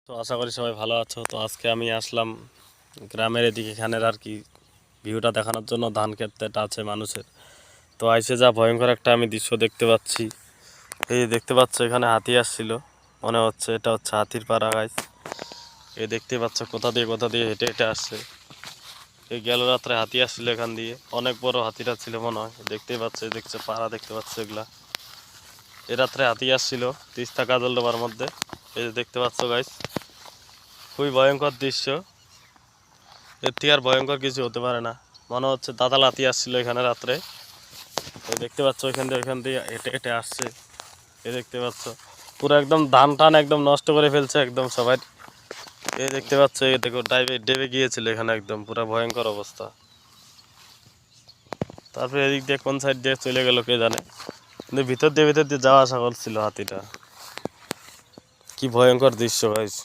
তো আশা করি সবাই ভালো আছো। তো আজকে আমি আসলাম গ্রামের এদিকে, এখানের আর কি ভিউটা দেখানোর জন্য। ধান ক্ষেতটা আছে মানুষের। তো আইসে যা ভয়ঙ্কর একটা আমি দৃশ্য দেখতে পাচ্ছি। এই দেখতে পাচ্ছ এখানে হাতি আসছিল, মনে হচ্ছে এটা হচ্ছে হাতির পাড়া গাইস। এই দেখতে পাচ্ছ কোথা দিয়ে হেঁটে হেঁটে আসছে। এই গেল রাত্রে হাতি আসছিল এখান দিয়ে, অনেক বড় হাতিটা ছিল মনে হয়। দেখতেই পাচ্ছ, দেখছো পাড়া দেখতে পাচ্ছ এগুলা। এ রাত্রে হাতি আসছিল তিস্তা কাজলডোবার মধ্যে। এই যে দেখতে পাচ্ছ গাইস, খুবই ভয়ঙ্কর দৃশ্য। এর থেকে আর ভয়ঙ্কর কিছু হতে পারে না। মনে হচ্ছে দাদা লাতি আসছিল এখানে রাত্রে। এই দেখতে পাচ্ছ ওইখান দিয়ে হেঁটে হেঁটে আসছে। এই দেখতে পাচ্ছ পুরো একদম ধান টান একদম নষ্ট করে ফেলছে একদম সবাই। এই দেখতে পাচ্ছ, এই দেখো ডেবে গিয়েছিল এখানে, একদম পুরো ভয়ঙ্কর অবস্থা। তারপরে এদিক দিয়ে কোন সাইড দিয়ে চলে গেল কে জানে, কিন্তু ভিতর দিয়ে যাওয়া আসা করছিল হাতিটা। কি ভয়ঙ্কর দৃশ্য গাইস।